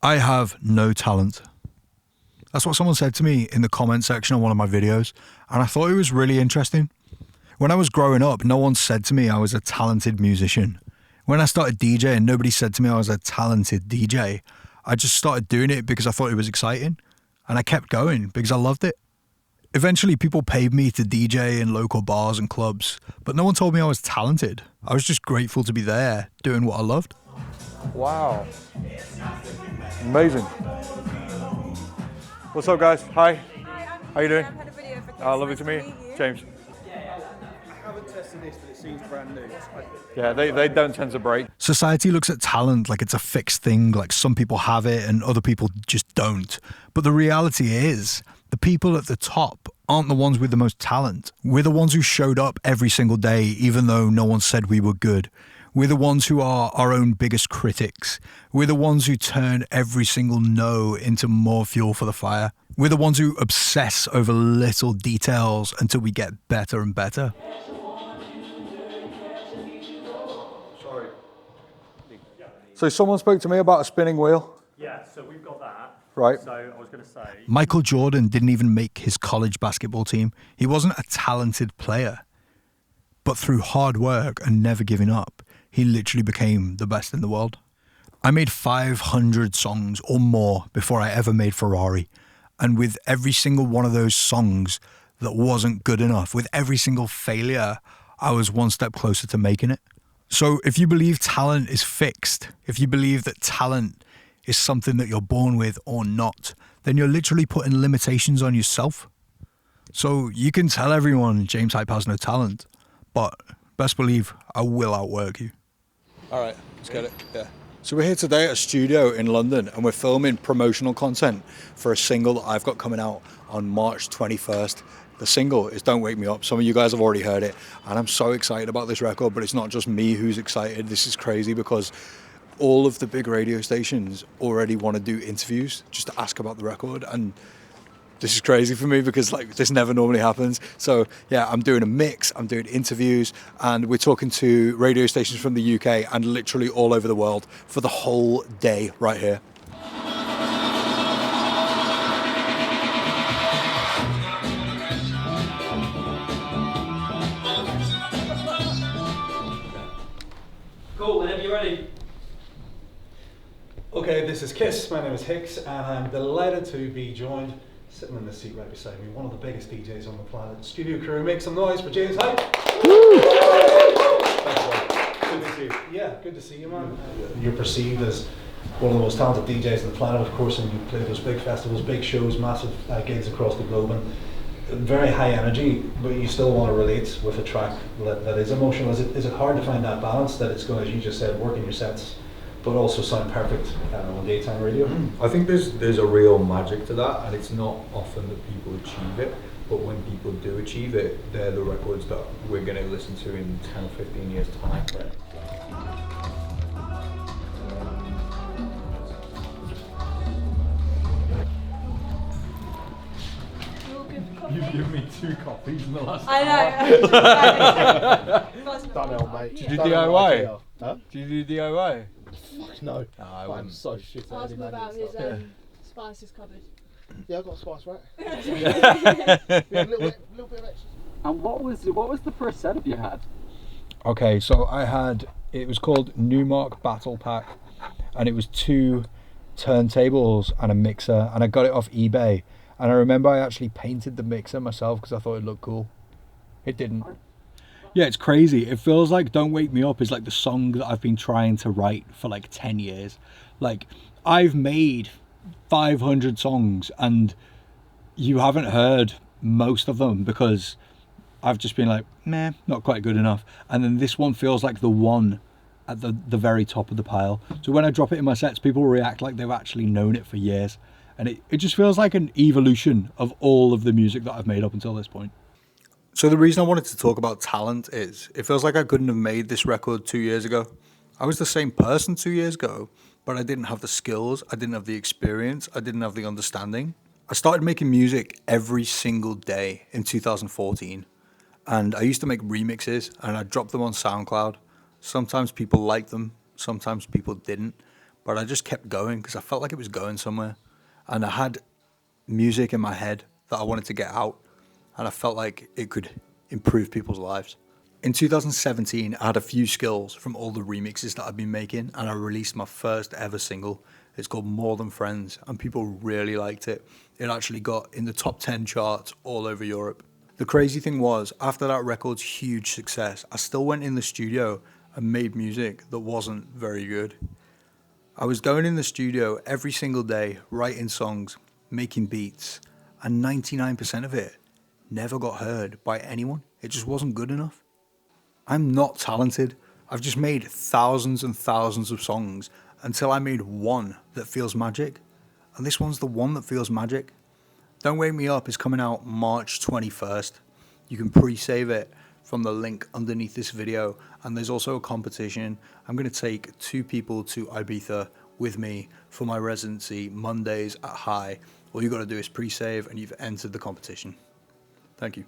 I have no talent. That's what someone said to me in the comment section on one of my videos, and I thought it was really interesting. When I was growing up, no one said to me I was a talented musician. When I started DJing, nobody said to me I was a talented DJ. I just started doing it because I thought it was exciting, and I kept going because I loved it. Eventually, people paid me to DJ in local bars and clubs, but no one told me I was talented. I was just grateful to be there, doing what I loved. Wow. Amazing. What's up, guys? Hi. How you doing? I've had a video for Lovely to meet you. James. I haven't tested this, but it seems brand new. Yeah, they don't tend to break. Society looks at talent like it's a fixed thing, like some people have it and other people just don't. But the reality is, the people at the top aren't the ones with the most talent. We're the ones who showed up every single day, even though no one said we were good. We're the ones who are our own biggest critics. We're the ones who turn every single no into more fuel for the fire. We're the ones who obsess over little details until we get better and better. Sorry. So someone spoke to me about a spinning wheel. Yeah, so we've got that. Right. So I was going to say... Michael Jordan didn't even make his college basketball team. He wasn't a talented player. But through hard work and never giving up, he literally became the best in the world. I made 500 songs or more before I ever made Ferrari. And with every single one of those songs that wasn't good enough, with every single failure, I was one step closer to making it. So if you believe talent is fixed, if you believe that talent is something that you're born with or not, then you're literally putting limitations on yourself. So you can tell everyone James Hype has no talent, but best believe I will outwork you. All right, let's get it. Yeah. So we're here today at a studio in London and we're filming promotional content for a single that I've got coming out on March 21st. The single is Don't Wake Me Up. Some of you guys have already heard it and I'm so excited about this record, but it's not just me who's excited. This is crazy because all of the big radio stations already want to do interviews just to ask about the record, and this is crazy for me because like this never normally happens. So yeah, I'm doing a mix, I'm doing interviews, and we're talking to radio stations from the UK and literally all over the world for the whole day right here. Cool, whenever you're ready. Okay, this is Kiss. My name is Hicks, and I'm delighted to be joined, sitting in the seat right beside me, one of the biggest DJs on the planet. Studio crew, make some noise for James Hype. Good to see you. Yeah, good to see you, man. You're perceived as one of the most talented DJs on the planet, of course, and you play those big festivals, big shows, massive gigs across the globe, and very high energy, but you still want to relate with a track that is emotional. Is it hard to find that balance that it's going, as you just said, work in your sets, but also sound perfect on daytime radio? I think there's a real magic to that, and it's not often that people achieve it, but when people do achieve it, they're the records that we're going to listen to in 10 or 15 years time. You've given me 2 copies in the last I know. Done it, mate. Did you DIY? Huh? Did you do DIY? No. I I'm wouldn't. so shit at Ask any him about manual his stuff. spices cupboard. Yeah, I've got a spice rack. Yeah, a little bit of extra. And what was the first setup you had? Okay, so it was called Newmark Battle Pack, and it was 2 turntables and a mixer, and I got it off eBay. And I remember I actually painted the mixer myself because I thought it looked cool. It didn't. Yeah, it's crazy. It feels like Don't Wake Me Up is like the song that I've been trying to write for like 10 years. Like, I've made 500 songs and you haven't heard most of them because I've just been like, meh, not quite good enough. And then this one feels like the one at the very top of the pile. So when I drop it in my sets, people react like they've actually known it for years. And it just feels like an evolution of all of the music that I've made up until this point. So the reason I wanted to talk about talent is it feels like I couldn't have made this record 2 years ago. I was the same person 2 years ago, but I didn't have the skills, I didn't have the experience, I didn't have the understanding. I started making music every single day in 2014. And I used to make remixes and I'd drop them on SoundCloud. Sometimes people liked them, sometimes people didn't. but I just kept going because I felt like it was going somewhere. And I had music in my head that I wanted to get out, and I felt like it could improve people's lives. In 2017, I had a few skills from all the remixes that I've been making, and I released my first ever single. It's called More Than Friends, and people really liked it. It actually got in the top 10 charts all over Europe. The crazy thing was, after that record's huge success, I still went in the studio and made music that wasn't very good. I was going in the studio every single day, writing songs, making beats, and 99% of it never got heard by anyone. It just wasn't good enough. I'm not talented. I've just made thousands and thousands of songs until I made one that feels magic. And this one's the one that feels magic. Don't Wake Me Up is coming out March 21st. You can pre-save it from the link underneath this video. And there's also a competition. I'm going to take 2 people to Ibiza with me for my residency Mondays at High. All you got to do is pre-save and you've entered the competition. Thank you.